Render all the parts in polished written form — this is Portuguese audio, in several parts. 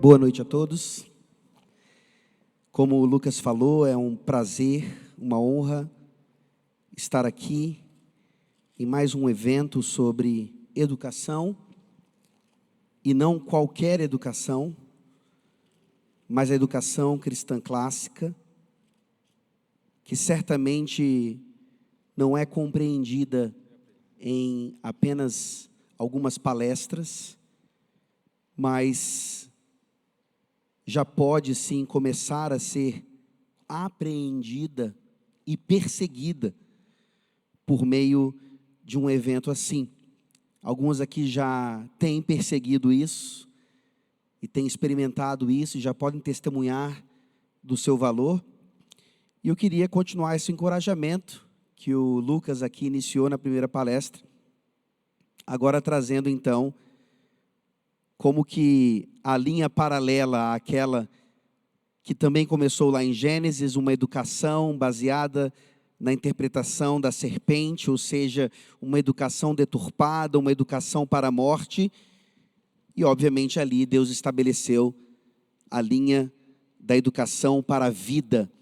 Boa noite a todos. Como o Lucas falou, é um prazer, uma honra estar aqui em mais um evento sobre educação, e não qualquer educação, mas a educação cristã clássica, que certamente não é compreendida em apenas algumas palestras, mas já pode sim começar a ser apreendida e perseguida por meio de um evento assim. Alguns aqui já têm perseguido isso e têm experimentado isso e já podem testemunhar do seu valor. E eu queria continuar esse encorajamento que o Lucas aqui iniciou na primeira palestra, agora trazendo então como que a linha paralela àquela que também começou lá em Gênesis, uma educação baseada na interpretação da serpente, ou seja, uma educação deturpada, uma educação para a morte, e obviamente ali Deus estabeleceu a linha da educação para a vida,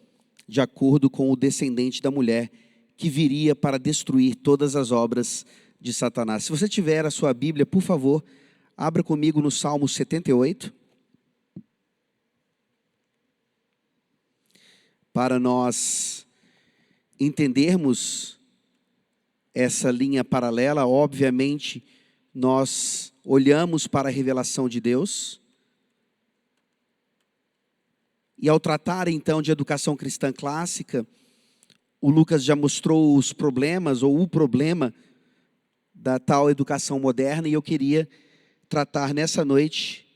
de acordo com o descendente da mulher, que viria para destruir todas as obras de Satanás. Se você tiver a sua Bíblia, por favor, abra comigo no Salmo 78, para nós entendermos essa linha paralela. Obviamente, nós olhamos para a revelação de Deus, e ao tratar então de educação cristã clássica, o Lucas já mostrou os problemas, ou o problema da tal educação moderna, e eu queria tratar nessa noite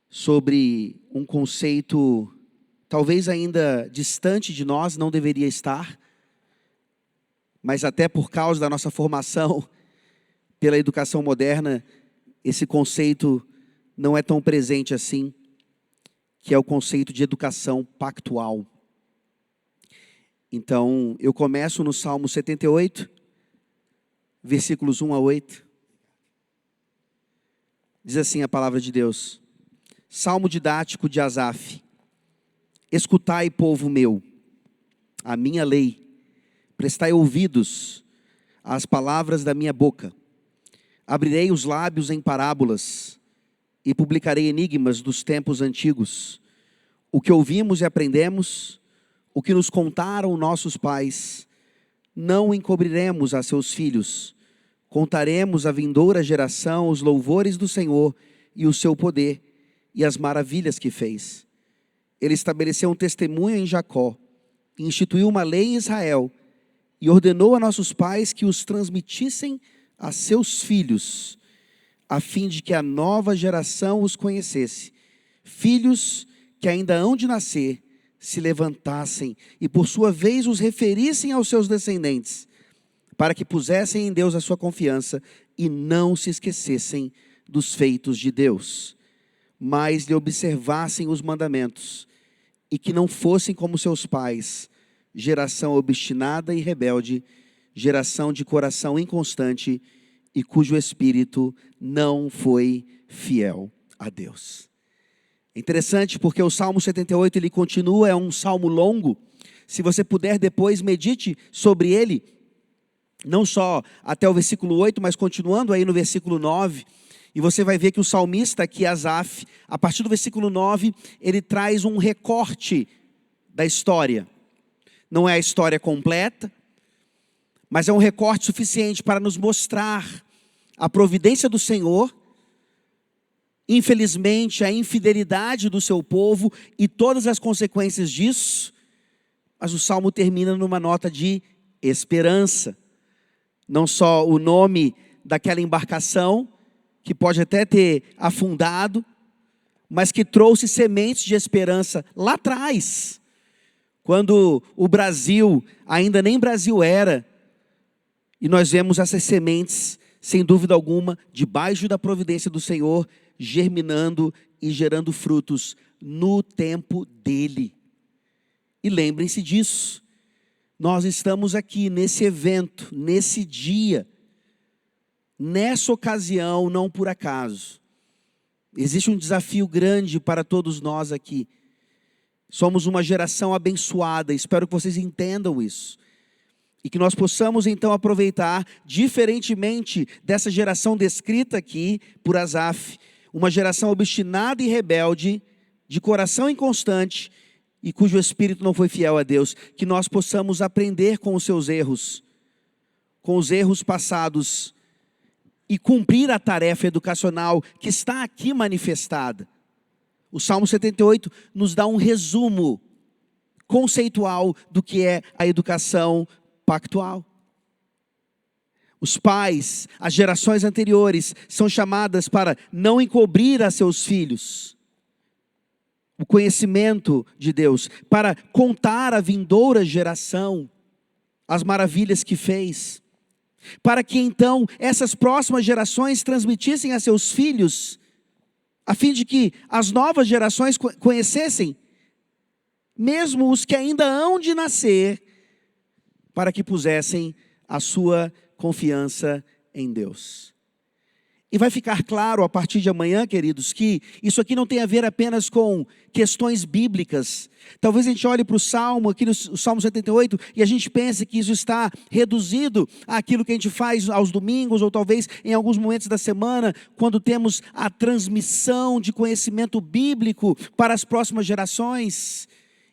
sobre um conceito talvez ainda distante de nós, não deveria estar, mas até por causa da nossa formação pela educação moderna, esse conceito não é tão presente assim, que é o conceito de educação pactual. Então, eu começo no Salmo 78, versículos 1 a 8. Diz assim a palavra de Deus: Salmo didático de Asaf. Escutai, povo meu, a minha lei, prestai ouvidos às palavras da minha boca. Abrirei os lábios em parábolas e publicarei enigmas dos tempos antigos. O que ouvimos e aprendemos, o que nos contaram nossos pais, não encobriremos a seus filhos. Contaremos à vindoura geração os louvores do Senhor e o seu poder e as maravilhas que fez. Ele estabeleceu um testemunho em Jacó, instituiu uma lei em Israel e ordenou a nossos pais que os transmitissem a seus filhos, a fim de que a nova geração os conhecesse. Filhos que ainda hão de nascer se levantassem e por sua vez os referissem aos seus descendentes, para que pusessem em Deus a sua confiança e não se esquecessem dos feitos de Deus, mas lhe observassem os mandamentos, e que não fossem como seus pais, geração obstinada e rebelde, geração de coração inconstante, e cujo espírito não foi fiel a Deus. É interessante porque o Salmo 78, ele continua, é um salmo longo. Se você puder depois, medite sobre ele, não só até o versículo 8, mas continuando aí no versículo 9, e você vai ver que o salmista aqui, Asaf, a partir do versículo 9, ele traz um recorte da história. Não é a história completa, mas é um recorte suficiente para nos mostrar a providência do Senhor, infelizmente a infidelidade do seu povo e todas as consequências disso, mas o salmo termina numa nota de esperança. Não só o nome daquela embarcação, que pode até ter afundado, mas que trouxe sementes de esperança lá atrás, quando o Brasil ainda nem Brasil era, e nós vemos essas sementes, sem dúvida alguma, debaixo da providência do Senhor, germinando e gerando frutos no tempo dele. E lembrem-se disso, nós estamos aqui nesse evento, nesse dia, nessa ocasião, não por acaso. Existe um desafio grande para todos nós aqui. Somos uma geração abençoada, espero que vocês entendam isso. E que nós possamos então aproveitar, diferentemente dessa geração descrita aqui por Asaf, uma geração obstinada e rebelde, de coração inconstante, e cujo espírito não foi fiel a Deus, que nós possamos aprender com os seus erros, com os erros passados, e cumprir a tarefa educacional que está aqui manifestada. O Salmo 78 nos dá um resumo conceitual do que é a educação pactual. Os pais, as gerações anteriores, são chamadas para não encobrir a seus filhos o conhecimento de Deus, para contar à vindoura geração as maravilhas que fez, para que então essas próximas gerações transmitissem a seus filhos, a fim de que as novas gerações conhecessem, mesmo os que ainda hão de nascer, para que pusessem a sua confiança em Deus. E vai ficar claro a partir de amanhã, queridos, que isso aqui não tem a ver apenas com questões bíblicas. Talvez a gente olhe para o Salmo, aqui no Salmo 78, e a gente pense que isso está reduzido àquilo que a gente faz aos domingos, ou talvez em alguns momentos da semana, quando temos a transmissão de conhecimento bíblico para as próximas gerações.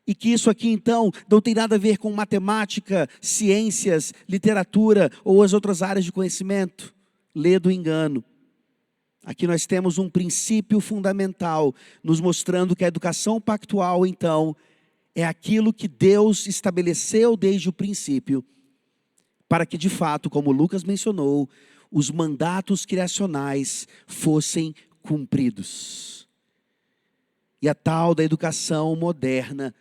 E que isso aqui então não tem nada a ver com matemática, ciências, literatura ou as outras áreas de conhecimento. Lê do engano. Aqui nós temos um princípio fundamental, nos mostrando que a educação pactual, então, é aquilo que Deus estabeleceu desde o princípio, para que de fato, como Lucas mencionou, os mandatos criacionais fossem cumpridos. E a tal da educação moderna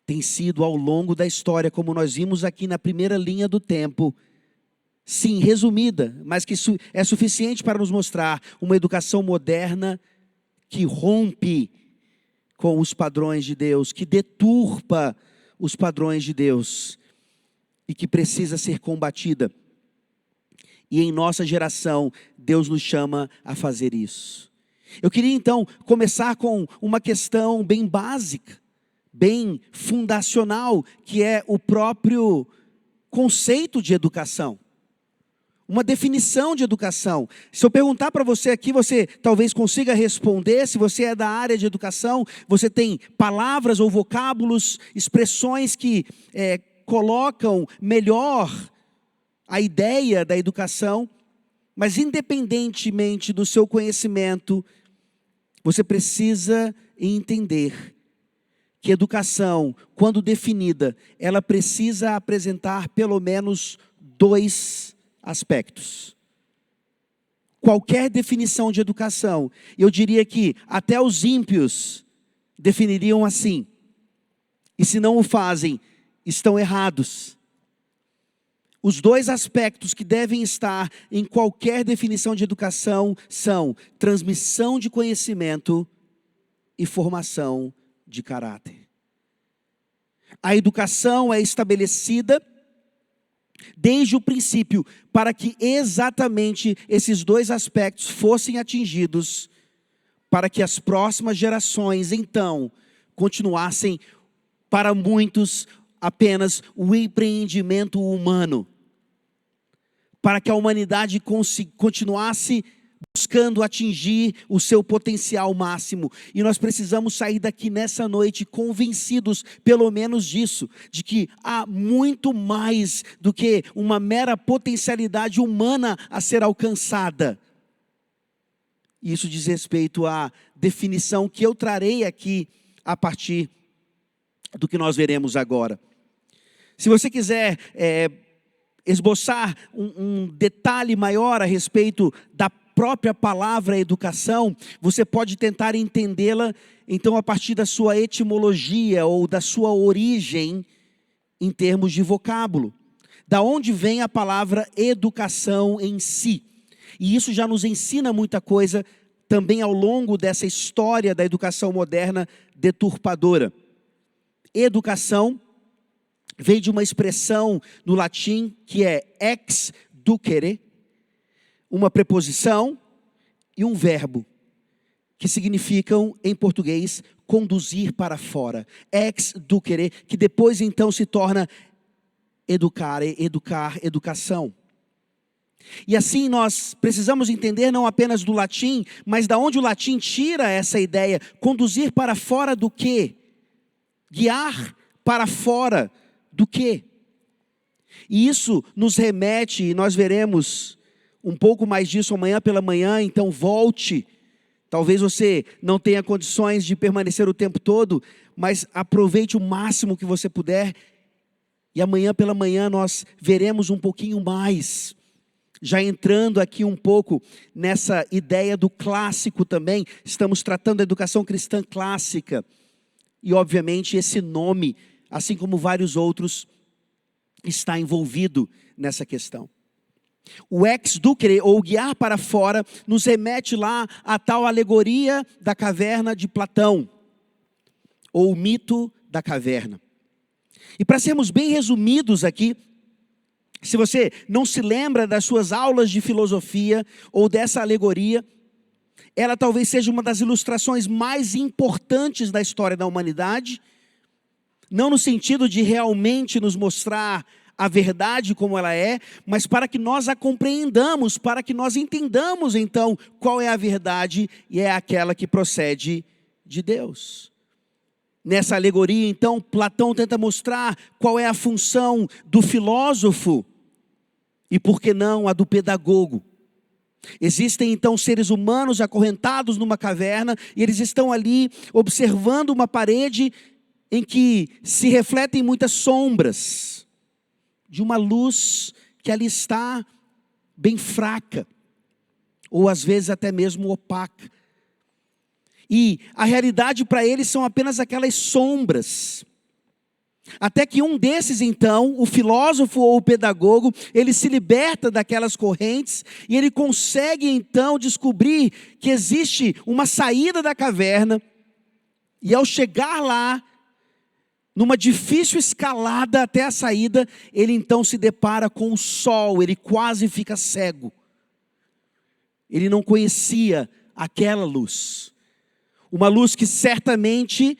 tem sido ao longo da história, como nós vimos aqui na primeira linha do tempo, sim, resumida, mas que é suficiente para nos mostrar uma educação moderna que rompe com os padrões de Deus, que deturpa os padrões de Deus e que precisa ser combatida. E em nossa geração, Deus nos chama a fazer isso. Eu queria então começar com uma questão bem básica, bem fundacional, que é o próprio conceito de educação. Uma definição de educação. Se eu perguntar para você aqui, você talvez consiga responder. Se você é da área de educação, você tem palavras ou vocábulos, expressões que colocam melhor a ideia da educação. Mas independentemente do seu conhecimento, você precisa entender que educação, quando definida, ela precisa apresentar pelo menos dois aspectos. Qualquer definição de educação, eu diria que até os ímpios definiriam assim. E se não o fazem, estão errados. Os dois aspectos que devem estar em qualquer definição de educação são transmissão de conhecimento e formação de caráter. A educação é estabelecida desde o princípio para que exatamente esses dois aspectos fossem atingidos, para que as próximas gerações então continuassem para muitos apenas o empreendimento humano, para que a humanidade continuasse buscando atingir o seu potencial máximo. E nós precisamos sair daqui nessa noite convencidos, pelo menos disso, de que há muito mais do que uma mera potencialidade humana a ser alcançada. E isso diz respeito à definição que eu trarei aqui a partir do que nós veremos agora. Se você quiser esboçar um detalhe maior a respeito da própria palavra educação, você pode tentar entendê-la, então, a partir da sua etimologia ou da sua origem em termos de vocábulo. Da onde vem a palavra educação em si. E isso já nos ensina muita coisa também ao longo dessa história da educação moderna deturpadora. Educação veio de uma expressão no latim que é ex ducere, uma preposição e um verbo. que significam, em português, conduzir para fora. Ex ducere, que depois então se torna educação. E assim nós precisamos entender não apenas do latim, mas da onde o latim tira essa ideia. Conduzir para fora do quê? Guiar para fora do quê? E isso nos remete, e nós veremos um pouco mais disso amanhã pela manhã, então volte. Talvez você não tenha condições de permanecer o tempo todo, mas aproveite o máximo que você puder. E amanhã pela manhã nós veremos um pouquinho mais. Já entrando aqui um pouco nessa ideia do clássico também, estamos tratando da educação cristã clássica. E obviamente esse nome, assim como vários outros, está envolvido nessa questão. O ex ducere, ou guiar para fora, nos remete lá à tal alegoria da caverna de Platão, ou o mito da caverna. E para sermos bem resumidos aqui, se você não se lembra das suas aulas de filosofia ou dessa alegoria, ela talvez seja uma das ilustrações mais importantes da história da humanidade, não no sentido de realmente nos mostrar a verdade como ela é, mas para que nós a compreendamos, para que nós entendamos então qual é a verdade, e é aquela que procede de Deus. Nessa alegoria então, Platão tenta mostrar qual é a função do filósofo, e por que não a do pedagogo. Existem então seres humanos acorrentados numa caverna, e eles estão ali observando uma parede em que se refletem muitas sombras, de uma luz que ali está bem fraca, ou às vezes até mesmo opaca. E a realidade para eles são apenas aquelas sombras. Até que um desses então, o filósofo ou o pedagogo, ele se liberta daquelas correntes e ele consegue então descobrir que existe uma saída da caverna. E ao chegar lá, numa difícil escalada até a saída, ele então se depara com o sol, ele quase fica cego. Ele não conhecia aquela luz. Uma luz que certamente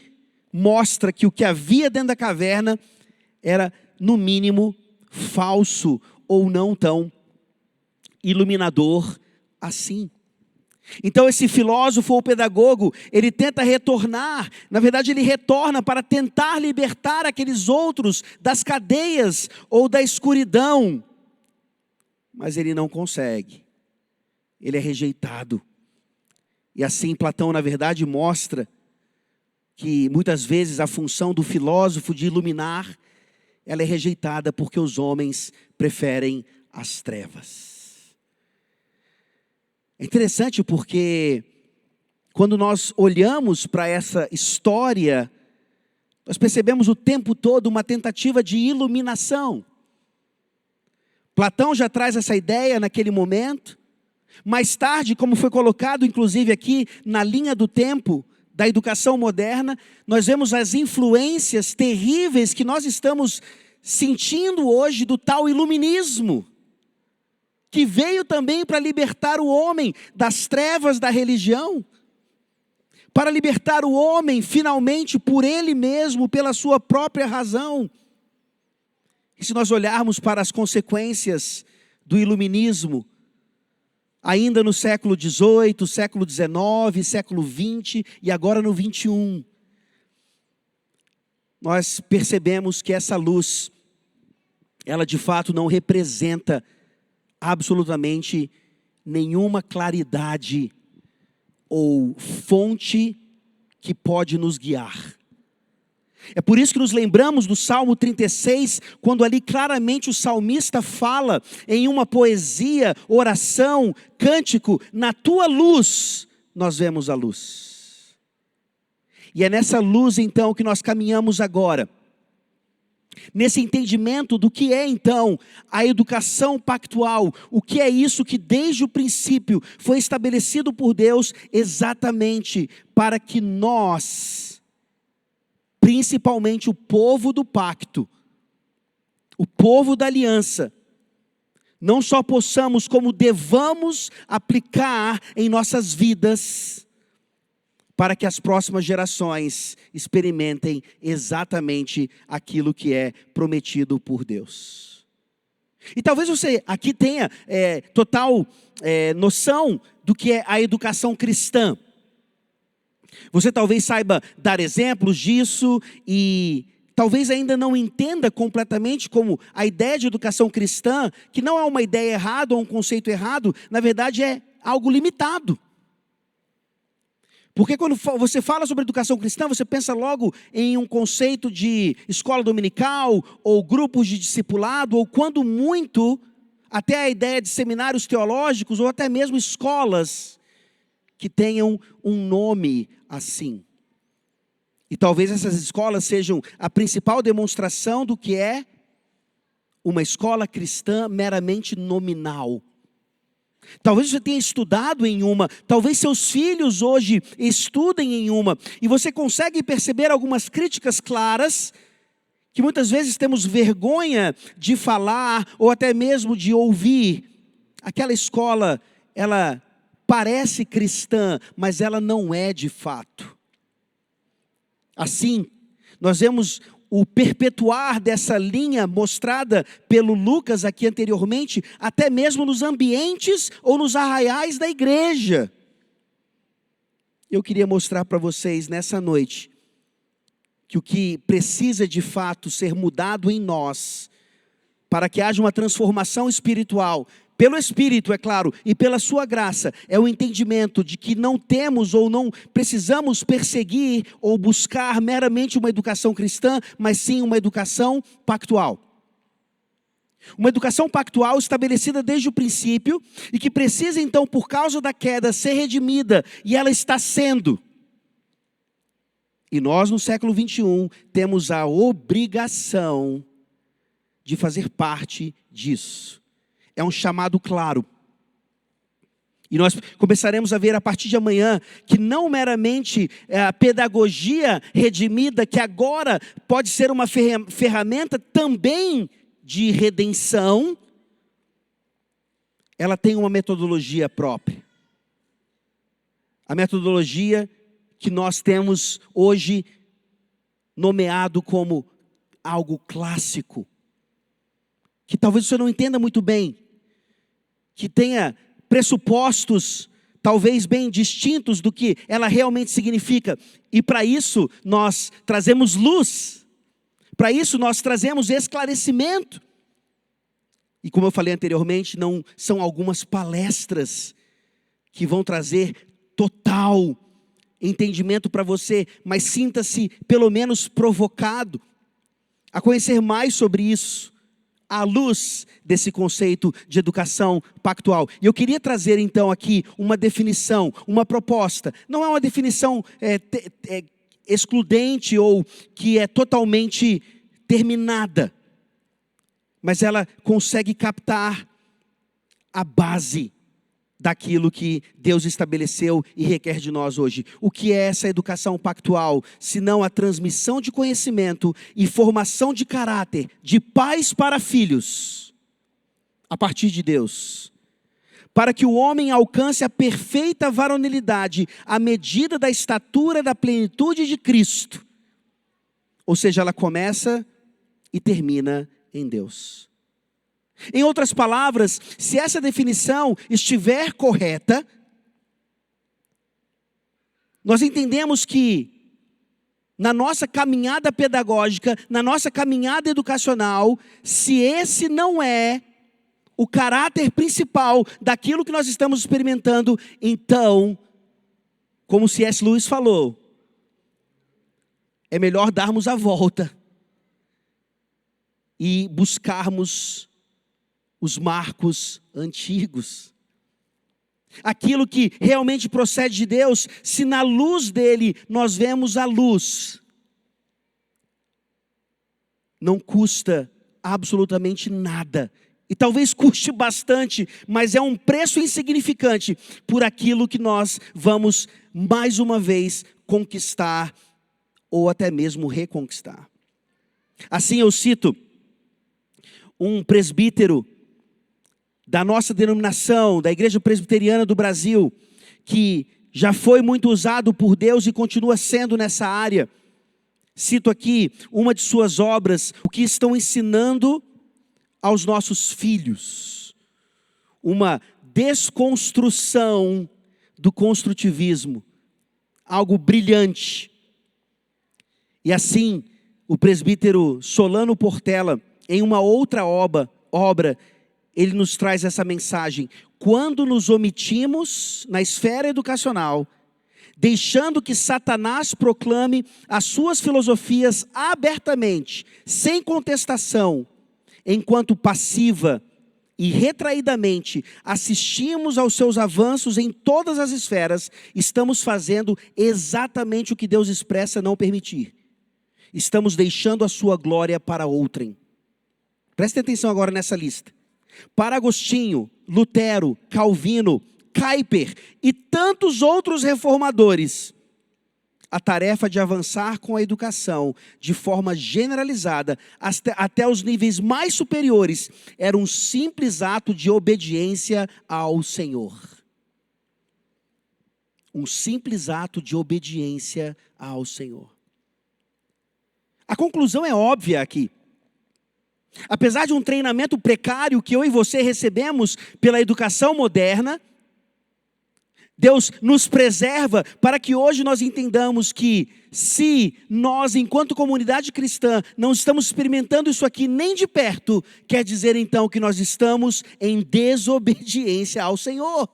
mostra que o que havia dentro da caverna era, no mínimo, falso ou não tão iluminador assim. Então esse filósofo ou pedagogo, ele tenta retornar, na verdade ele retorna para tentar libertar aqueles outros das cadeias ou da escuridão, mas ele não consegue, ele é rejeitado. E assim Platão na verdade mostra que muitas vezes a função do filósofo de iluminar, ela é rejeitada porque os homens preferem as trevas. É interessante porque quando nós olhamos para essa história, nós percebemos o tempo todo uma tentativa de iluminação. Platão já traz essa ideia naquele momento. Mais tarde, como foi colocado inclusive aqui na linha do tempo da educação moderna, nós vemos as influências terríveis que nós estamos sentindo hoje do tal iluminismo, que veio também para libertar o homem das trevas da religião, para libertar o homem finalmente por ele mesmo, pela sua própria razão. E se nós olharmos para as consequências do iluminismo, ainda no século XVIII, século XIX, século XX e agora no XXI, nós percebemos que essa luz, ela de fato não representa absolutamente nenhuma claridade ou fonte que pode nos guiar. É por isso que nos lembramos do Salmo 36, quando ali claramente o salmista fala em uma poesia, oração, cântico: na tua luz nós vemos a luz. E é nessa luz então que nós caminhamos agora, nesse entendimento do que é então a educação pactual, o que é isso que desde o princípio foi estabelecido por Deus exatamente para que nós, principalmente o povo do pacto, o povo da aliança, não só possamos, como devamos aplicar em nossas vidas para que as próximas gerações experimentem exatamente aquilo que é prometido por Deus. E talvez você aqui tenha total noção do que é a educação cristã. Você talvez saiba dar exemplos disso e talvez ainda não entenda completamente como a ideia de educação cristã, que não é uma ideia errada ou um conceito errado, na verdade é algo limitado. Porque quando você fala sobre educação cristã, você pensa logo em um conceito de escola dominical, ou grupos de discipulado, ou quando muito, até a ideia de seminários teológicos, ou até mesmo escolas que tenham um nome assim. E talvez essas escolas sejam a principal demonstração do que é uma escola cristã meramente nominal. Talvez você tenha estudado em uma, talvez seus filhos hoje estudem em uma, e você consegue perceber algumas críticas claras, que muitas vezes temos vergonha de falar, ou até mesmo de ouvir. Aquela escola, ela parece cristã, mas ela não é de fato. Assim, nós vemos o perpetuar dessa linha mostrada pelo Lucas aqui anteriormente, até mesmo nos ambientes ou nos arraiais da igreja. Eu queria mostrar para vocês nessa noite, que o que precisa de fato ser mudado em nós, para que haja uma transformação espiritual, pelo Espírito, é claro, e pela sua graça, é o entendimento de que não temos ou não precisamos perseguir ou buscar meramente uma educação cristã, mas sim uma educação pactual. Uma educação pactual estabelecida desde o princípio e que precisa então, por causa da queda, ser redimida, e ela está sendo. E nós no século 21 temos a obrigação de fazer parte disso. É um chamado claro. E nós começaremos a ver a partir de amanhã que não meramente a pedagogia redimida, que agora pode ser uma ferramenta também de redenção, ela tem uma metodologia própria. A metodologia que nós temos hoje nomeado como algo clássico, que talvez você não entenda muito bem, que tenha pressupostos talvez bem distintos do que ela realmente significa. E para isso nós trazemos luz, para isso nós trazemos esclarecimento. E como eu falei anteriormente, não são algumas palestras que vão trazer total entendimento para você, mas sinta-se pelo menos provocado a conhecer mais sobre isso, à luz desse conceito de educação pactual. E eu queria trazer então aqui uma definição, uma proposta. Não é uma definição excludente ou que é totalmente terminada, mas ela consegue captar a base daquilo que Deus estabeleceu e requer de nós hoje. O que é essa educação pactual, senão a transmissão de conhecimento e formação de caráter, de pais para filhos, a partir de Deus, para que o homem alcance a perfeita varonilidade, à medida da estatura da plenitude de Cristo. Ou seja, ela começa e termina em Deus. Em outras palavras, se essa definição estiver correta, nós entendemos que na nossa caminhada pedagógica, na nossa caminhada educacional, se esse não é o caráter principal daquilo que nós estamos experimentando, então, como C.S. Lewis falou, é melhor darmos a volta e buscarmos os marcos antigos. Aquilo que realmente procede de Deus, se na luz dele nós vemos a luz, não custa absolutamente nada. E talvez custe bastante, mas é um preço insignificante por aquilo que nós vamos mais uma vez conquistar ou até mesmo reconquistar. Assim eu cito um presbítero da nossa denominação, da Igreja Presbiteriana do Brasil, que já foi muito usado por Deus e continua sendo nessa área. Cito aqui uma de suas obras, o que estão ensinando aos nossos filhos. Uma desconstrução do construtivismo. Algo brilhante. E assim, o presbítero Solano Portela, em uma outra obra, ele nos traz essa mensagem. Quando nos omitimos na esfera educacional, deixando que Satanás proclame as suas filosofias abertamente, sem contestação, enquanto passiva e retraidamente assistimos aos seus avanços em todas as esferas, estamos fazendo exatamente o que Deus expressa não permitir. Estamos deixando a sua glória para outrem. Preste atenção agora nessa lista. Para Agostinho, Lutero, Calvino, Kuyper e tantos outros reformadores, a tarefa de avançar com a educação de forma generalizada até os níveis mais superiores era um simples ato de obediência ao Senhor. Um simples ato de obediência ao Senhor. A conclusão é óbvia aqui. Apesar de um treinamento precário que eu e você recebemos pela educação moderna, Deus nos preserva para que hoje nós entendamos que se nós, enquanto comunidade cristã, não estamos experimentando isso aqui nem de perto, quer dizer então que nós estamos em desobediência ao Senhor.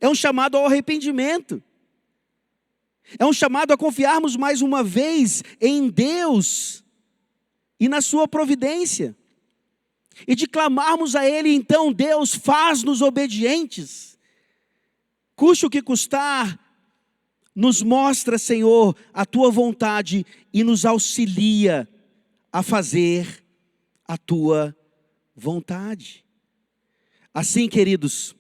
É um chamado ao arrependimento. É um chamado a confiarmos mais uma vez em Deus e na sua providência. E de clamarmos a Ele, então, Deus, faz-nos obedientes. Custe o que custar, nos mostra, Senhor, a Tua vontade e nos auxilia a fazer a Tua vontade. Assim, queridos,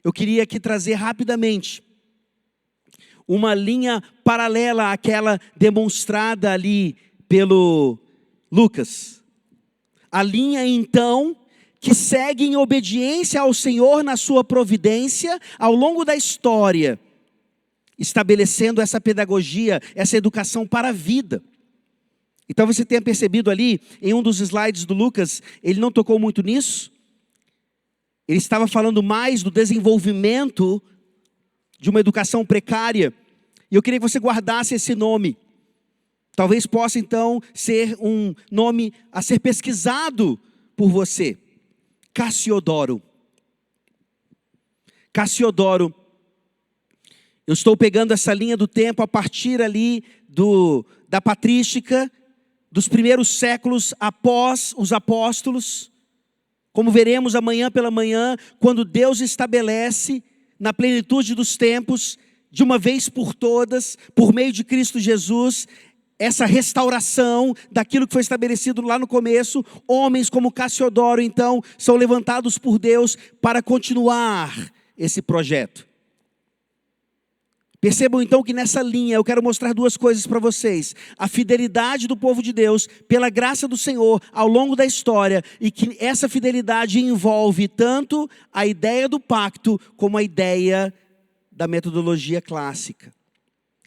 eu queria aqui trazer rapidamente uma linha paralela àquela demonstrada ali pelo Lucas. A linha, então, que segue em obediência ao Senhor na sua providência ao longo da história, estabelecendo essa pedagogia, essa educação para a vida. E talvez você tenha percebido ali, em um dos slides do Lucas, ele não tocou muito nisso. Ele estava falando mais do desenvolvimento de uma educação precária. E eu queria que você guardasse esse nome. Talvez possa então ser um nome a ser pesquisado por você. Cassiodoro. Cassiodoro. Eu estou pegando essa linha do tempo a partir ali da patrística, dos primeiros séculos após os apóstolos. Como veremos amanhã pela manhã, quando Deus estabelece na plenitude dos tempos, de uma vez por todas, por meio de Cristo Jesus, essa restauração daquilo que foi estabelecido lá no começo. Homens como Cassiodoro, então, são levantados por Deus para continuar esse projeto. Percebam então que nessa linha eu quero mostrar duas coisas para vocês. A fidelidade do povo de Deus, pela graça do Senhor, ao longo da história. E que essa fidelidade envolve tanto a ideia do pacto, como a ideia da metodologia clássica.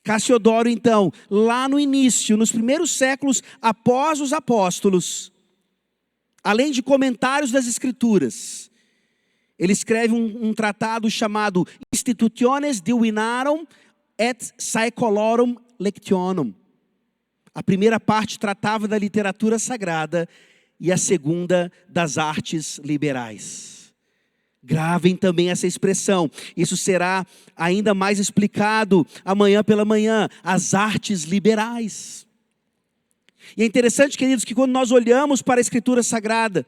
Cassiodoro, então, lá no início, nos primeiros séculos após os apóstolos, além de comentários das Escrituras, ele escreve um tratado chamado Institutiones Divinarum et Saeculorum Lectionum. A primeira parte tratava da literatura sagrada e a segunda das artes liberais. Gravem também essa expressão. Isso será ainda mais explicado amanhã pela manhã. As artes liberais. E é interessante, queridos, que quando nós olhamos para a Escritura Sagrada,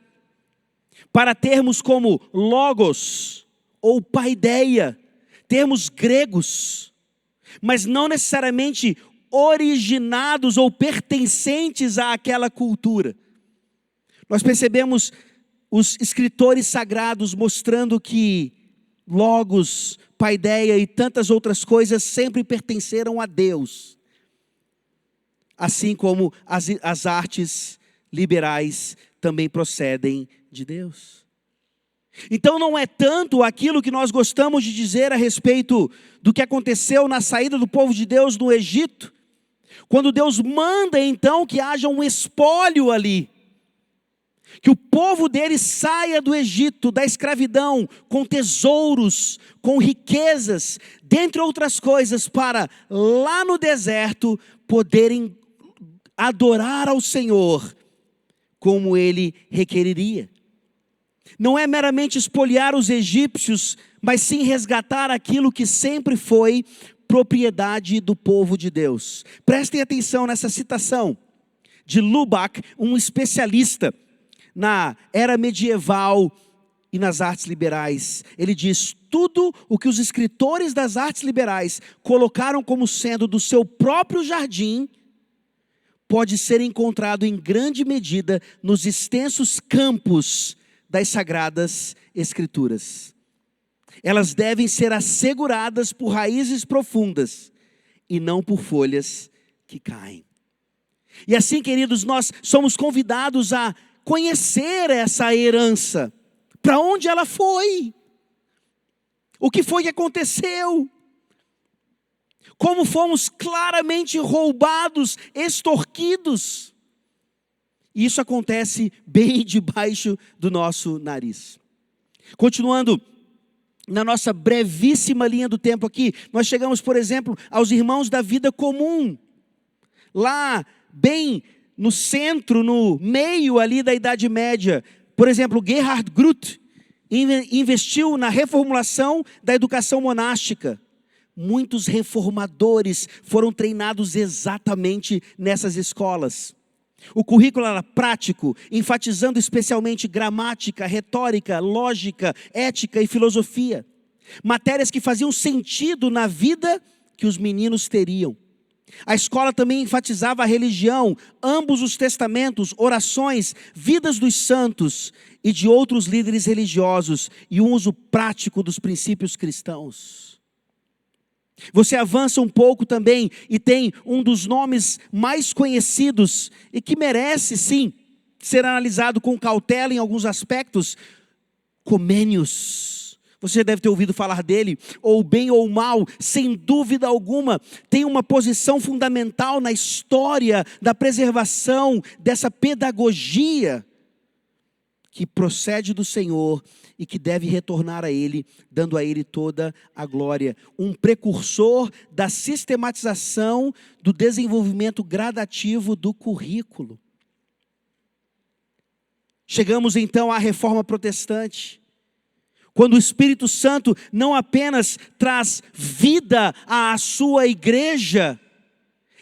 para termos como logos ou paideia, termos gregos, mas não necessariamente originados ou pertencentes àquela cultura. Nós percebemos os escritores sagrados mostrando que logos, paideia e tantas outras coisas sempre pertenceram a Deus. Assim como as artes liberais também procedem de Deus. Então não é tanto aquilo que nós gostamos de dizer a respeito do que aconteceu na saída do povo de Deus do Egito, quando Deus manda então que haja um espólio ali, que o povo dele saia do Egito, da escravidão, com tesouros, com riquezas, dentre outras coisas, para lá no deserto poderem adorar ao Senhor como ele requeriria. Não é meramente espoliar os egípcios, mas sim resgatar aquilo que sempre foi propriedade do povo de Deus. Prestem atenção nessa citação de Lubac, um especialista na era medieval e nas artes liberais. Ele diz: tudo o que os escritores das artes liberais colocaram como sendo do seu próprio jardim, pode ser encontrado em grande medida nos extensos campos das Sagradas Escrituras. Elas devem ser asseguradas por raízes profundas e não por folhas que caem. E assim, queridos, nós somos convidados a conhecer essa herança. Para onde ela foi? O que foi que aconteceu? Como fomos claramente roubados, extorquidos. E isso acontece bem debaixo do nosso nariz. Continuando na nossa brevíssima linha do tempo aqui, nós chegamos, por exemplo, aos irmãos da vida comum. Lá, bem no centro, no meio ali da Idade Média. Por exemplo, Gerhard Grut investiu na reformulação da educação monástica. Muitos reformadores foram treinados exatamente nessas escolas. O currículo era prático, enfatizando especialmente gramática, retórica, lógica, ética e filosofia. Matérias que faziam sentido na vida que os meninos teriam. A escola também enfatizava a religião, ambos os testamentos, orações, vidas dos santos e de outros líderes religiosos e um uso prático dos princípios cristãos. Você avança um pouco também e tem um dos nomes mais conhecidos e que merece sim ser analisado com cautela em alguns aspectos, Comênios. Você deve ter ouvido falar dele, ou bem ou mal, sem dúvida alguma, tem uma posição fundamental na história da preservação dessa pedagogia que procede do Senhor e que deve retornar a Ele, dando a Ele toda a glória. Um precursor da sistematização do desenvolvimento gradativo do currículo. Chegamos então à Reforma Protestante. Quando o Espírito Santo não apenas traz vida à sua igreja,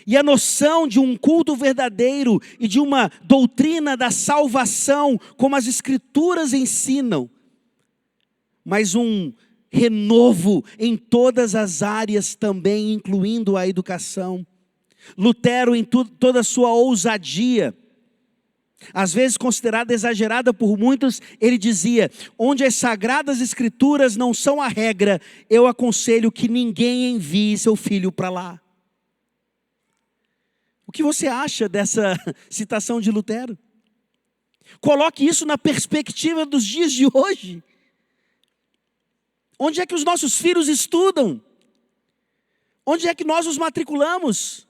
e a noção de um culto verdadeiro e de uma doutrina da salvação, como as Escrituras ensinam, mas um renovo em todas as áreas também, incluindo a educação. Lutero, em toda a sua ousadia, às vezes considerada exagerada por muitos, ele dizia: onde as sagradas escrituras não são a regra, eu aconselho que ninguém envie seu filho para lá. O que você acha dessa citação de Lutero? Coloque isso na perspectiva dos dias de hoje. Onde é que os nossos filhos estudam? Onde é que nós os matriculamos?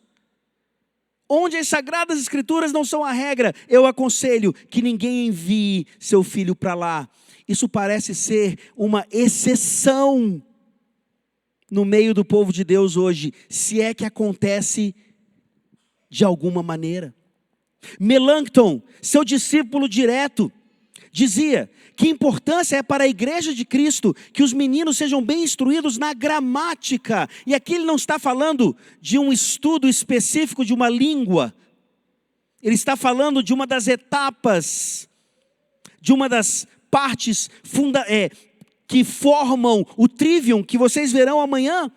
Onde as sagradas escrituras não são a regra, eu aconselho que ninguém envie seu filho para lá. Isso parece ser uma exceção no meio do povo de Deus hoje, se é que acontece de alguma maneira. Melanchthon, seu discípulo direto, dizia que importância é para a igreja de Cristo que os meninos sejam bem instruídos na gramática. E aqui ele não está falando de um estudo específico de uma língua. Ele está falando de uma das etapas, de uma das partes que formam o trivium, que vocês verão amanhã.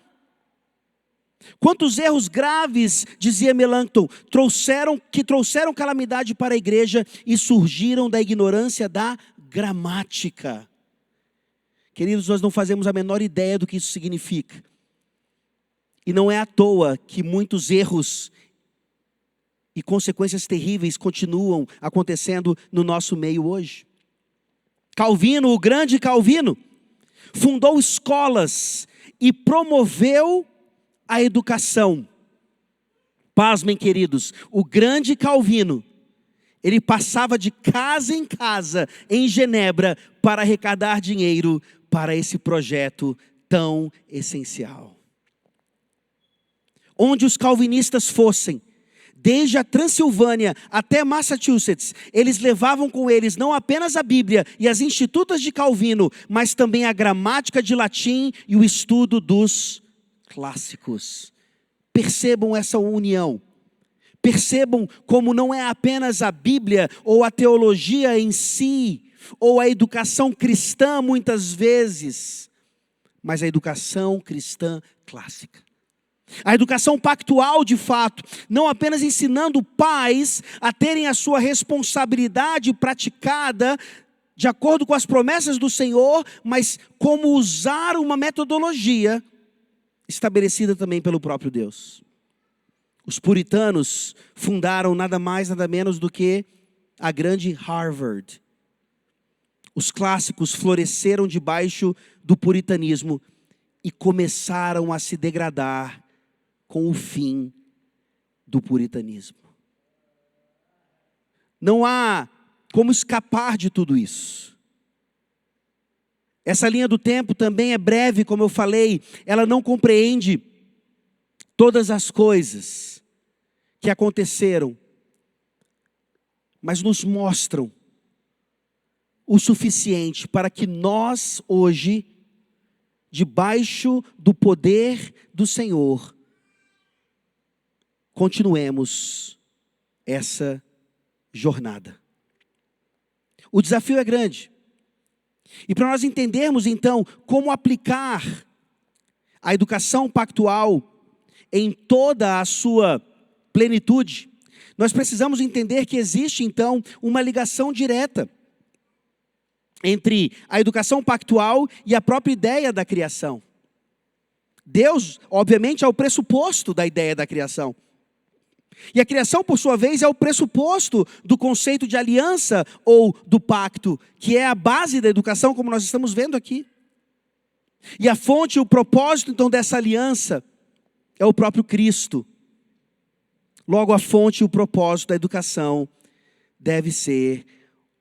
Quantos erros graves, dizia Melanchthon, trouxeram calamidade para a igreja e surgiram da ignorância da gramática. Queridos, nós não fazemos a menor ideia do que isso significa. E não é à toa que muitos erros e consequências terríveis continuam acontecendo no nosso meio hoje. Calvino, o grande Calvino, fundou escolas e promoveu a educação. Pasmem, queridos, o grande Calvino, ele passava de casa em casa em Genebra para arrecadar dinheiro para esse projeto tão essencial. Onde os calvinistas fossem, desde a Transilvânia até Massachusetts, eles levavam com eles não apenas a Bíblia e as institutas de Calvino, mas também a gramática de latim e o estudo dos clássicos. Percebam essa união. Percebam como não é apenas a Bíblia ou a teologia em si, ou a educação cristã muitas vezes, mas a educação cristã clássica. A educação pactual, de fato, não apenas ensinando pais a terem a sua responsabilidade praticada de acordo com as promessas do Senhor, mas como usar uma metodologia estabelecida também pelo próprio Deus. Os puritanos fundaram nada mais, nada menos do que a grande Harvard. Os clássicos floresceram debaixo do puritanismo e começaram a se degradar com o fim do puritanismo. Não há como escapar de tudo isso. Essa linha do tempo também é breve, como eu falei, ela não compreende todas as coisas que aconteceram, mas nos mostram o suficiente para que nós hoje, debaixo do poder do Senhor, continuemos essa jornada. O desafio é grande. E para nós entendermos então como aplicar a educação pactual em toda a sua plenitude, nós precisamos entender que existe então uma ligação direta entre a educação pactual e a própria ideia da criação. Deus, obviamente, é o pressuposto da ideia da criação. E a criação, por sua vez, é o pressuposto do conceito de aliança ou do pacto, que é a base da educação, como nós estamos vendo aqui. E a fonte, o propósito, então, dessa aliança é o próprio Cristo. Logo, a fonte e o propósito da educação deve ser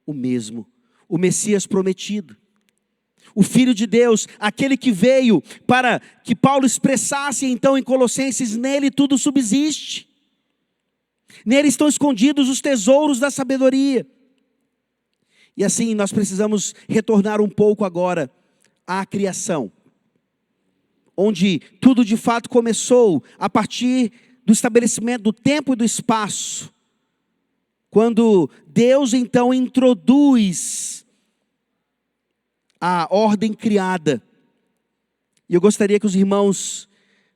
o mesmo. O Messias prometido. O Filho de Deus, aquele que veio para que Paulo expressasse então em Colossenses, nele tudo subsiste. Nele estão escondidos os tesouros da sabedoria. E assim nós precisamos retornar um pouco agora à criação, onde tudo de fato começou a partir do estabelecimento do tempo e do espaço, quando Deus então introduz a ordem criada. E eu gostaria que os irmãos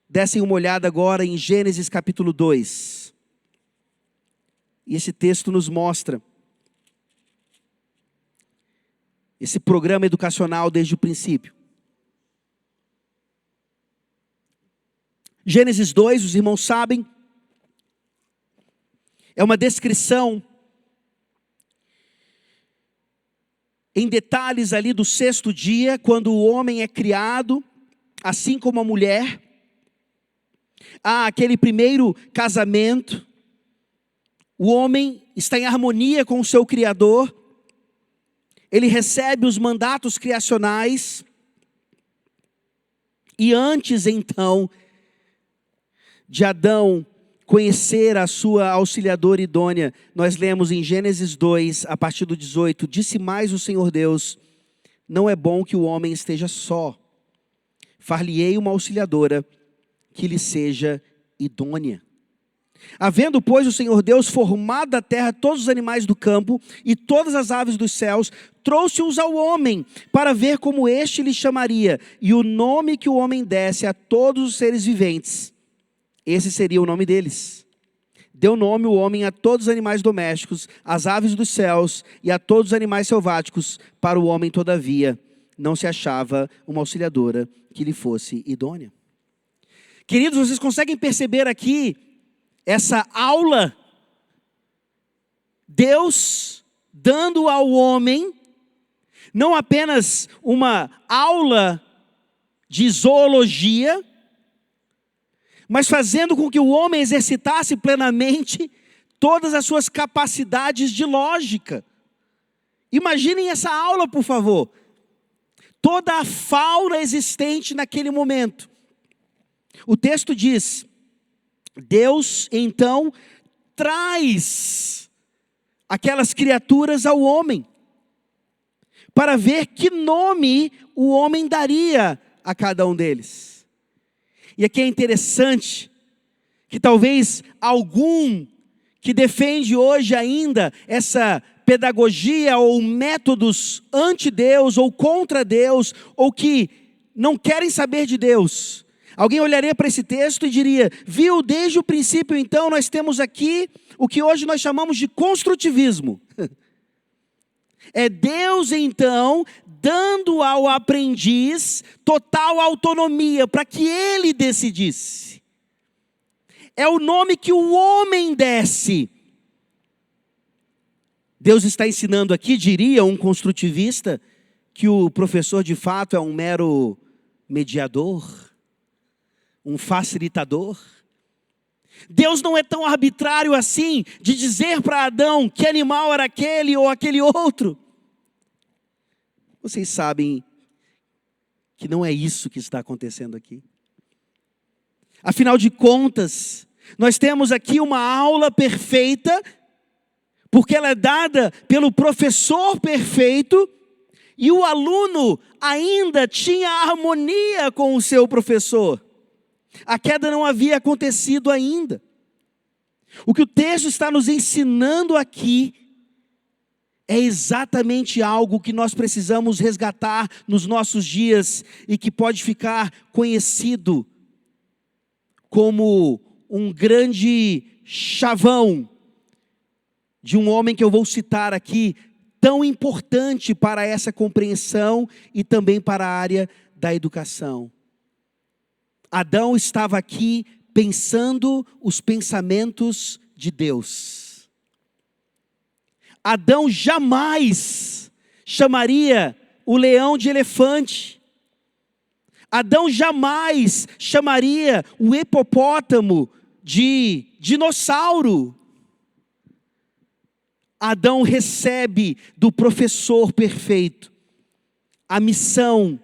dessem uma olhada agora em Gênesis capítulo 2. E esse texto nos mostra esse programa educacional desde o princípio. Gênesis 2, os irmãos sabem, é uma descrição em detalhes ali do sexto dia, quando o homem é criado, assim como a mulher. Há aquele primeiro casamento. O homem está em harmonia com o seu Criador. Ele recebe os mandatos criacionais. E antes então de Adão conhecer a sua auxiliadora idônea, nós lemos em Gênesis 2, a partir do 18, disse mais o Senhor Deus, não é bom que o homem esteja só. Far-lhe-ei uma auxiliadora que lhe seja idônea. Havendo, pois, o Senhor Deus formado da terra todos os animais do campo e todas as aves dos céus, trouxe-os ao homem para ver como este lhe chamaria, e o nome que o homem desse a todos os seres viventes, esse seria o nome deles. Deu nome o homem a todos os animais domésticos, às aves dos céus e a todos os animais selváticos. Para o homem, todavia, não se achava uma auxiliadora que lhe fosse idônea. Queridos, vocês conseguem perceber aqui essa aula? Deus dando ao homem não apenas uma aula de zoologia, mas fazendo com que o homem exercitasse plenamente todas as suas capacidades de lógica. Imaginem essa aula, por favor. Toda a fauna existente naquele momento. O texto diz: Deus então traz aquelas criaturas ao homem, para ver que nome o homem daria a cada um deles. E aqui é interessante que talvez algum que defende hoje ainda essa pedagogia ou métodos anti-Deus ou contra Deus, ou que não querem saber de Deus, alguém olharia para esse texto e diria: viu, desde o princípio então nós temos aqui o que hoje nós chamamos de construtivismo. É Deus então dando ao aprendiz total autonomia para que ele decidisse. É o nome que o homem desse. Deus está ensinando aqui, diria um construtivista, que o professor de fato é um mero mediador, um facilitador. Deus não é tão arbitrário assim de dizer para Adão que animal era aquele ou aquele outro. Vocês sabem que não é isso que está acontecendo aqui. Afinal de contas, nós temos aqui uma aula perfeita, porque ela é dada pelo professor perfeito, e o aluno ainda tinha harmonia com o seu professor. A queda não havia acontecido ainda. O que o texto está nos ensinando aqui é exatamente algo que nós precisamos resgatar nos nossos dias e que pode ficar conhecido como um grande chavão de um homem que eu vou citar aqui, tão importante para essa compreensão e também para a área da educação. Adão estava aqui pensando os pensamentos de Deus. Adão jamais chamaria o leão de elefante. Adão jamais chamaria o hipopótamo de dinossauro. Adão recebe do professor perfeito a missão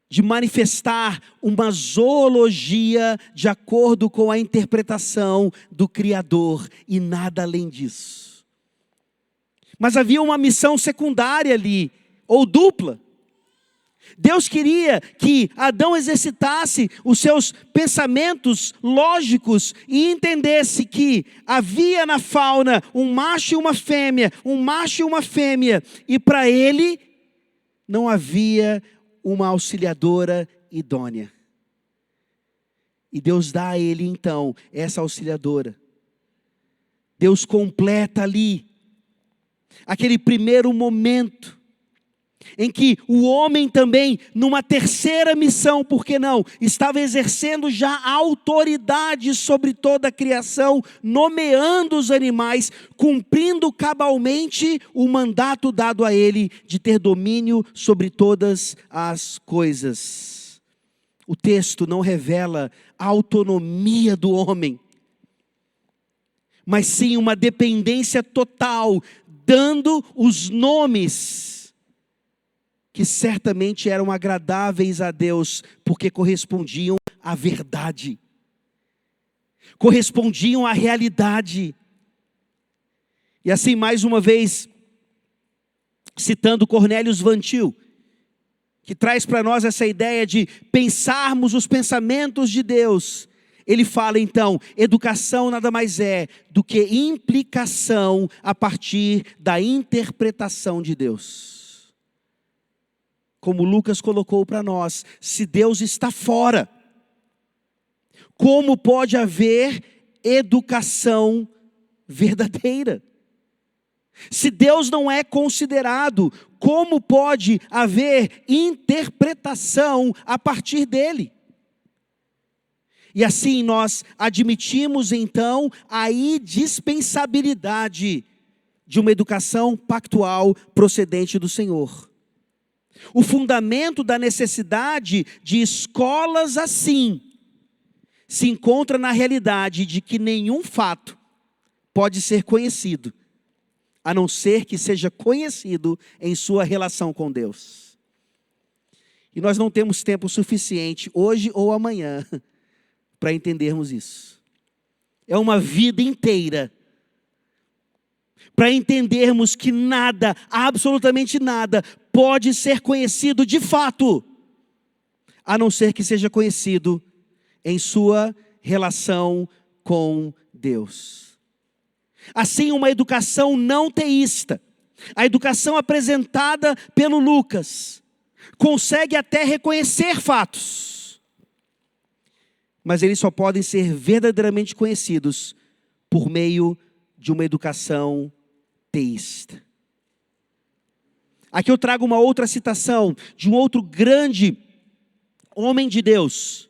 de manifestar uma zoologia de acordo com a interpretação do Criador e nada além disso. Mas havia uma missão secundária ali, ou dupla. Deus queria que Adão exercitasse os seus pensamentos lógicos e entendesse que havia na fauna um macho e uma fêmea, e para ele não havia uma auxiliadora idônea. E Deus dá a ele então essa auxiliadora. Deus completa ali aquele primeiro momento em que o homem também, numa terceira missão, por que não, estava exercendo já autoridade sobre toda a criação, nomeando os animais, cumprindo cabalmente o mandato dado a ele de ter domínio sobre todas as coisas. O texto não revela a autonomia do homem, mas sim uma dependência total, dando os nomes que certamente eram agradáveis a Deus, porque correspondiam à verdade, correspondiam à realidade. E assim, mais uma vez, citando Cornelius Van Til, que traz para nós essa ideia de pensarmos os pensamentos de Deus. Ele fala então, educação nada mais é do que implicação a partir da interpretação de Deus. Como Lucas colocou para nós, se Deus está fora, como pode haver educação verdadeira? Se Deus não é considerado, como pode haver interpretação a partir dele? E assim nós admitimos então a indispensabilidade de uma educação pactual procedente do Senhor. O fundamento da necessidade de escolas assim se encontra na realidade de que nenhum fato pode ser conhecido, a não ser que seja conhecido em sua relação com Deus. E nós não temos tempo suficiente, hoje ou amanhã, para entendermos isso. É uma vida inteira para entendermos que nada, absolutamente nada, pode ser conhecido de fato, a não ser que seja conhecido em sua relação com Deus. Assim, uma educação não teísta, a educação apresentada pelo Lucas, consegue até reconhecer fatos, mas eles só podem ser verdadeiramente conhecidos por meio de uma educação teísta. Aqui eu trago uma outra citação de um outro grande homem de Deus,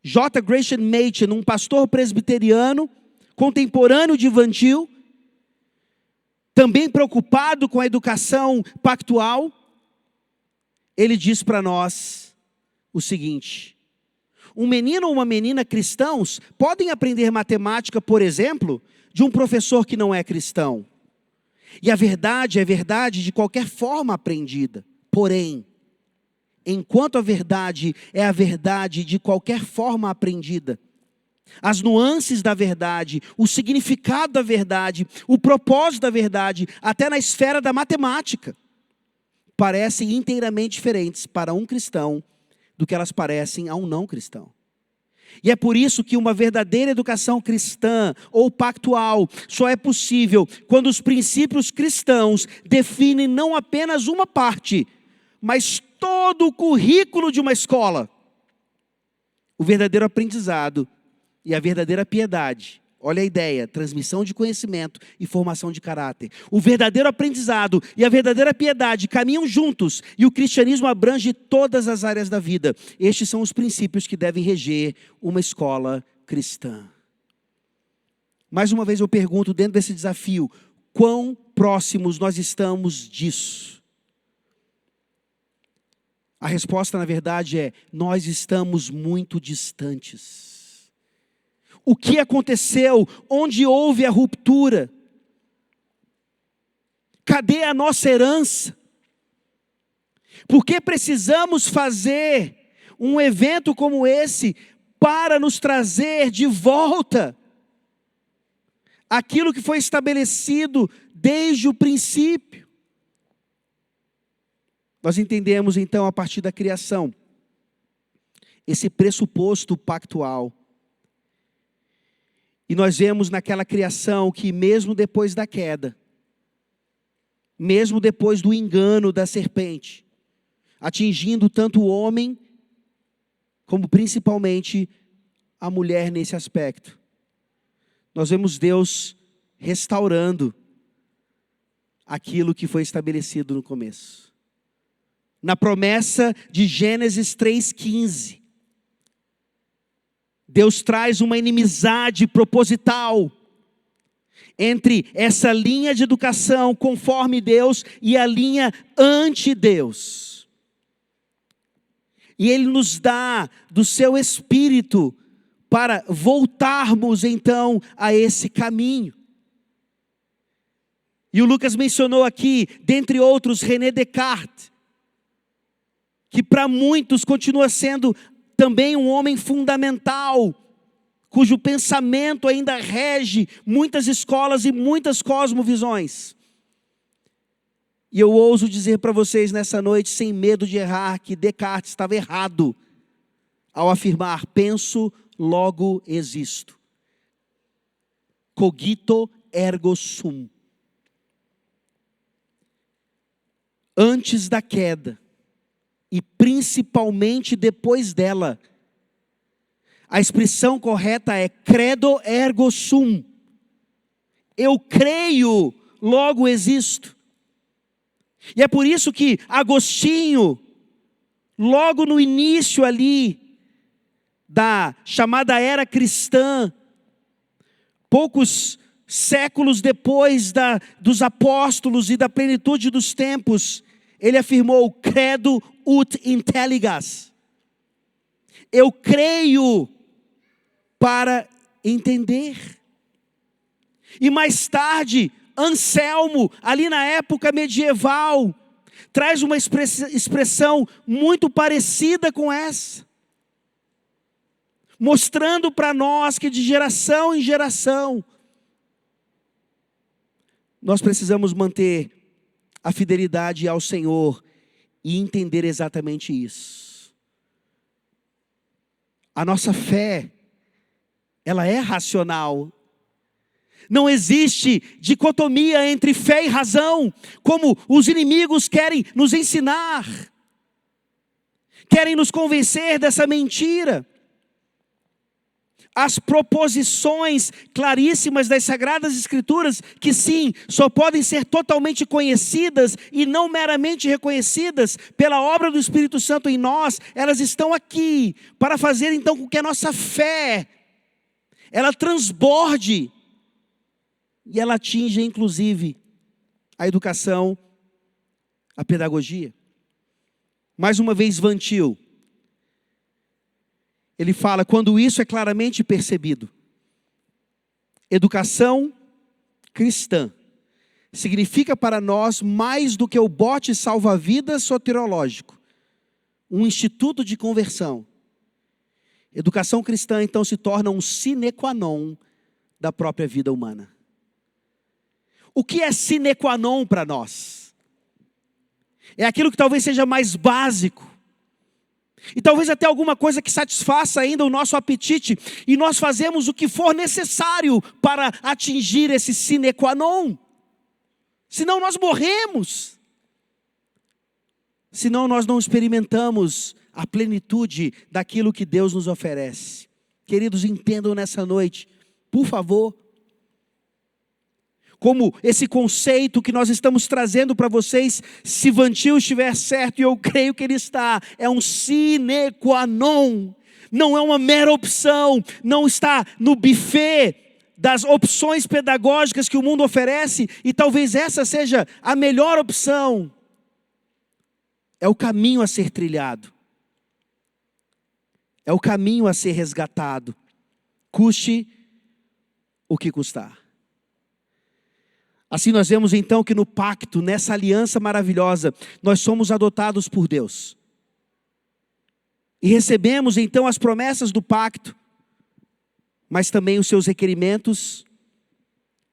J. Gresham Machen, um pastor presbiteriano, contemporâneo de Van Til, também preocupado com a educação pactual. Ele diz para nós o seguinte: um menino ou uma menina cristãos podem aprender matemática, por exemplo, de um professor que não é cristão. E a verdade é verdade de qualquer forma aprendida. Porém, enquanto a verdade é a verdade de qualquer forma aprendida, as nuances da verdade, o significado da verdade, o propósito da verdade, até na esfera da matemática, parecem inteiramente diferentes para um cristão do que elas parecem a um não cristão. E é por isso que uma verdadeira educação cristã ou pactual só é possível quando os princípios cristãos definem não apenas uma parte, mas todo o currículo de uma escola. O verdadeiro aprendizado e a verdadeira piedade. Olha a ideia, transmissão de conhecimento e formação de caráter. O verdadeiro aprendizado e a verdadeira piedade caminham juntos e o cristianismo abrange todas as áreas da vida. Estes são os princípios que devem reger uma escola cristã. Mais uma vez eu pergunto, dentro desse desafio, quão próximos nós estamos disso? A resposta, na verdade, é: nós estamos muito distantes. O que aconteceu? Onde houve a ruptura? Cadê a nossa herança? Por que precisamos fazer um evento como esse para nos trazer de volta aquilo que foi estabelecido desde o princípio? Nós entendemos então, a partir da criação, esse pressuposto pactual. E nós vemos naquela criação que mesmo depois da queda, mesmo depois do engano da serpente, atingindo tanto o homem, como principalmente a mulher nesse aspecto, nós vemos Deus restaurando aquilo que foi estabelecido no começo. Na promessa de Gênesis 3,15, Deus traz uma inimizade proposital entre essa linha de educação conforme Deus e a linha anti-Deus. E Ele nos dá do seu Espírito para voltarmos então a esse caminho. E o Lucas mencionou aqui, dentre outros, René Descartes, que para muitos continua sendo também um homem fundamental, cujo pensamento ainda rege muitas escolas e muitas cosmovisões. E eu ouso dizer para vocês nessa noite, sem medo de errar, que Descartes estava errado ao afirmar: penso, logo existo. Cogito ergo sum. Antes da queda, e principalmente depois dela, a expressão correta é credo ergo sum. Eu creio, logo existo. E é por isso que Agostinho, logo no início ali da chamada era cristã, poucos séculos depois dos apóstolos e da plenitude dos tempos, ele afirmou: credo ut intelligas. Eu creio para entender. E mais tarde, Anselmo, ali na época medieval, traz uma expressão muito parecida com essa, mostrando para nós que de geração em geração, nós precisamos manter a fidelidade ao Senhor e entender exatamente isso. A nossa fé, ela é racional. Não existe dicotomia entre fé e razão, como os inimigos querem nos ensinar, querem nos convencer dessa mentira. As proposições claríssimas das Sagradas Escrituras, que sim, só podem ser totalmente conhecidas e não meramente reconhecidas pela obra do Espírito Santo em nós, elas estão aqui para fazer então com que a nossa fé, ela transborde e ela atinja inclusive a educação, a pedagogia. Mais uma vez, Van Til, ele fala: quando isso é claramente percebido, educação cristã significa para nós mais do que o bote salva-vidas soteriológico, um instituto de conversão. Educação cristã então se torna um sine qua non da própria vida humana. O que é sine qua non para nós? É aquilo que talvez seja mais básico, e talvez até alguma coisa que satisfaça ainda o nosso apetite, e nós fazemos o que for necessário para atingir esse sine qua non. Senão nós morremos. Senão nós não experimentamos a plenitude daquilo que Deus nos oferece. Queridos, entendam nessa noite, por favor, como esse conceito que nós estamos trazendo para vocês, se Van Til estiver certo, e eu creio que ele está, é um sine qua non, não é uma mera opção, não está no buffet das opções pedagógicas que o mundo oferece, e talvez essa seja a melhor opção. É o caminho a ser trilhado, é o caminho a ser resgatado, custe o que custar. Assim nós vemos então que no pacto, nessa aliança maravilhosa, nós somos adotados por Deus. E recebemos então as promessas do pacto, mas também os seus requerimentos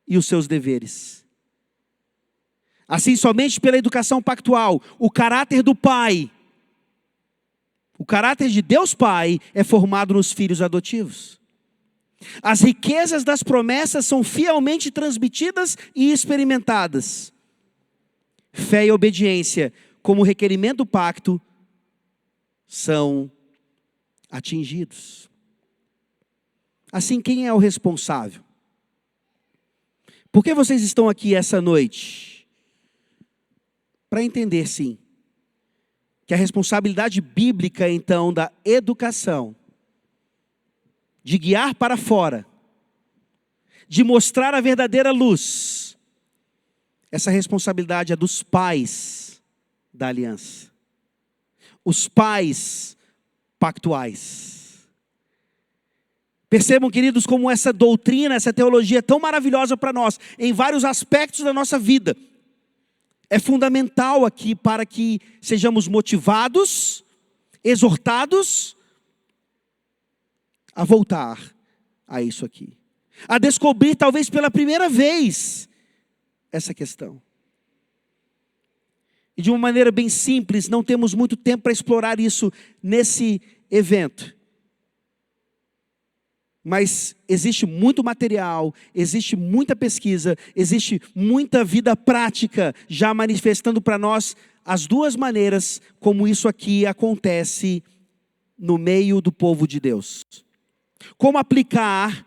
e os seus deveres. Assim, somente pela educação pactual, o caráter do Pai, o caráter de Deus Pai é formado nos filhos adotivos. As riquezas das promessas são fielmente transmitidas e experimentadas. Fé e obediência, como requerimento do pacto, são atingidos. Assim, quem é o responsável? Por que vocês estão aqui essa noite? Para entender, sim, que a responsabilidade bíblica, então, da educação, de guiar para fora, de mostrar a verdadeira luz, essa responsabilidade é dos pais da aliança, os pais pactuais. Percebam, queridos, como essa doutrina, essa teologia é tão maravilhosa para nós, em vários aspectos da nossa vida. É fundamental aqui para que sejamos motivados, exortados, a voltar a isso aqui, a descobrir talvez pela primeira vez essa questão. E de uma maneira bem simples, não temos muito tempo para explorar isso nesse evento, mas existe muito material, existe muita pesquisa, existe muita vida prática já manifestando para nós as duas maneiras como isso aqui acontece no meio do povo de Deus. Como aplicar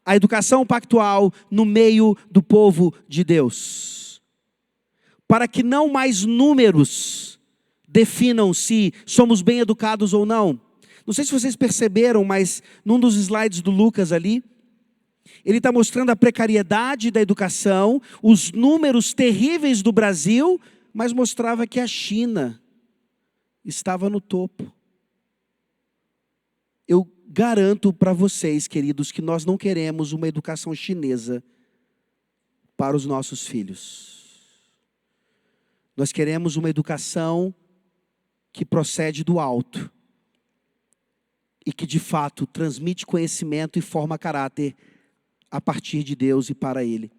a educação pactual no meio do povo de Deus, para que não mais números definam se somos bem educados ou não. Não sei se vocês perceberam, mas num dos slides do Lucas ali, Ele está mostrando a precariedade da educação, os números terríveis do Brasil, mas mostrava que a China estava no topo. Eu garanto para vocês, queridos, que nós não queremos uma educação chinesa para os nossos filhos. Nós queremos uma educação que procede do alto e que de fato transmite conhecimento e forma caráter a partir de Deus e para Ele.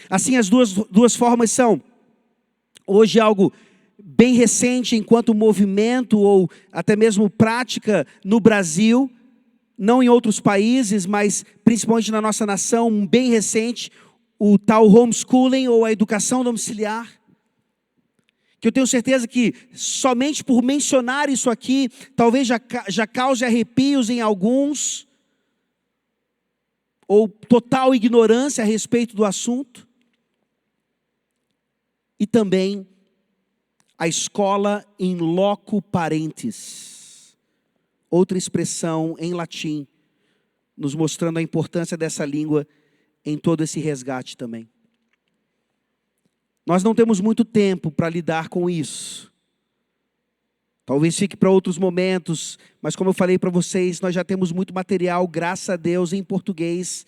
Assim, as duas formas são, hoje algo bem recente enquanto movimento ou até mesmo prática no Brasil, não em outros países, mas principalmente na nossa nação, bem recente, o tal homeschooling ou a educação domiciliar. Que eu tenho certeza que somente por mencionar isso aqui, talvez já cause arrepios em alguns, ou total ignorância a respeito do assunto. E também a escola in loco parentis, outra expressão em latim, nos mostrando a importância dessa língua em todo esse resgate também. Nós não temos muito tempo para lidar com isso. Talvez fique para outros momentos, mas como eu falei para vocês, nós já temos muito material, graças a Deus, em português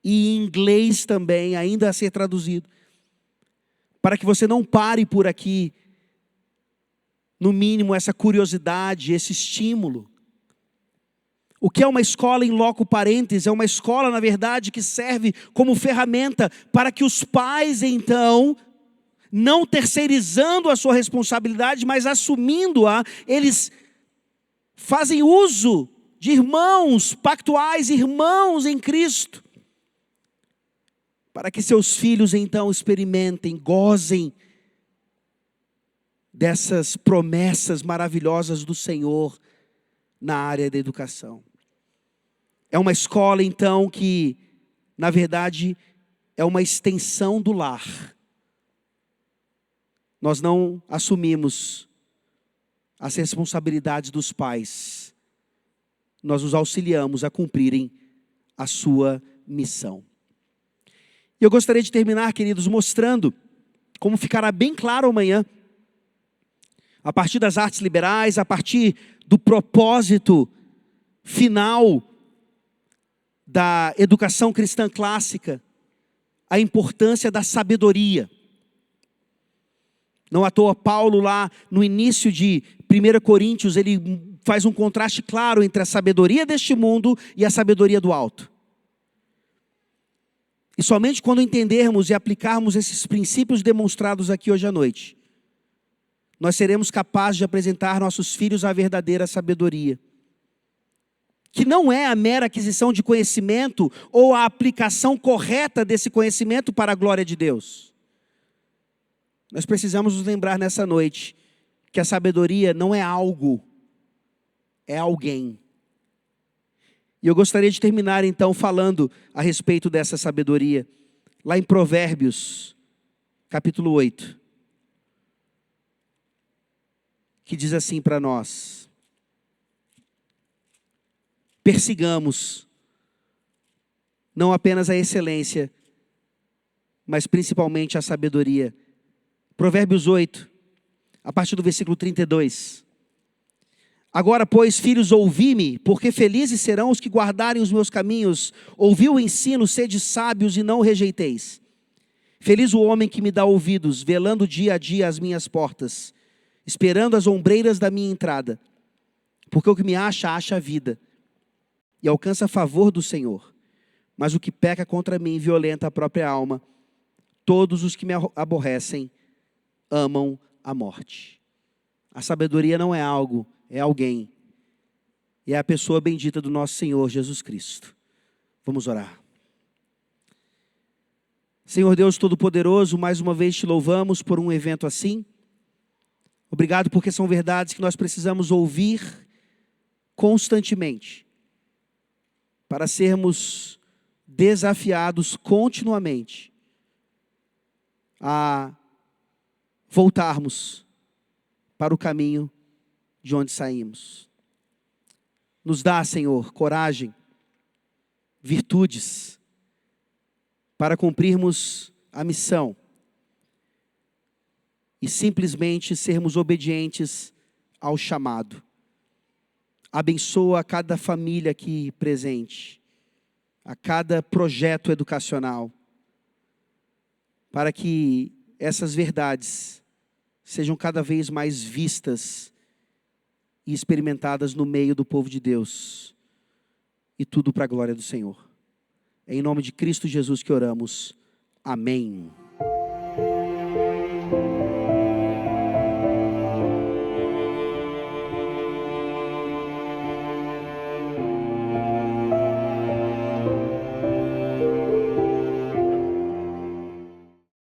e em inglês também, ainda a ser traduzido. Para que você não pare por aqui, no mínimo essa curiosidade, esse estímulo. O que é uma escola in loco parentis? É uma escola, na verdade, que serve como ferramenta para que os pais, então, não terceirizando a sua responsabilidade, mas assumindo-a, eles fazem uso de irmãos pactuais, irmãos em Cristo, para que seus filhos então experimentem, gozem dessas promessas maravilhosas do Senhor na área da educação. É uma escola então que, na verdade, é uma extensão do lar. Nós não assumimos as responsabilidades dos pais. Nós os auxiliamos a cumprirem a sua missão. E eu gostaria de terminar, queridos, mostrando como ficará bem claro amanhã, a partir das artes liberais, a partir do propósito final da educação cristã clássica, a importância da sabedoria. Não à toa Paulo lá no início de 1 Coríntios, ele faz um contraste claro entre a sabedoria deste mundo e a sabedoria do alto. E somente quando entendermos e aplicarmos esses princípios demonstrados aqui hoje à noite, nós seremos capazes de apresentar nossos filhos à verdadeira sabedoria. Que não é a mera aquisição de conhecimento ou a aplicação correta desse conhecimento para a glória de Deus. Nós precisamos nos lembrar nessa noite que a sabedoria não é algo, é alguém. E eu gostaria de terminar então falando a respeito dessa sabedoria, lá em Provérbios, capítulo 8, que diz assim para nós: persigamos não apenas a excelência, mas principalmente a sabedoria. Provérbios 8, a partir do versículo 32. Agora, pois, filhos, ouvi-me, porque felizes serão os que guardarem os meus caminhos. Ouvi o ensino, sede sábios e não o rejeiteis. Feliz o homem que me dá ouvidos, velando dia a dia as minhas portas, esperando as ombreiras da minha entrada. Porque o que me acha, acha a vida, e alcança favor do Senhor. Mas o que peca contra mim violenta a própria alma. Todos os que me aborrecem amam a morte. A sabedoria não é algo, é alguém. E é a pessoa bendita do nosso Senhor Jesus Cristo. Vamos orar. Senhor Deus Todo-Poderoso, mais uma vez te louvamos por um evento assim. Obrigado porque são verdades que nós precisamos ouvir constantemente, para sermos desafiados continuamente a voltarmos para o caminho de onde saímos. Nos dá, Senhor, coragem virtudes para cumprirmos a missão e simplesmente sermos obedientes ao chamado. Abençoa a cada família aqui presente, a cada projeto educacional, para que essas verdades sejam cada vez mais vistas e experimentadas no meio do povo de Deus, e tudo para a glória do Senhor. É em nome de Cristo Jesus que oramos. Amém.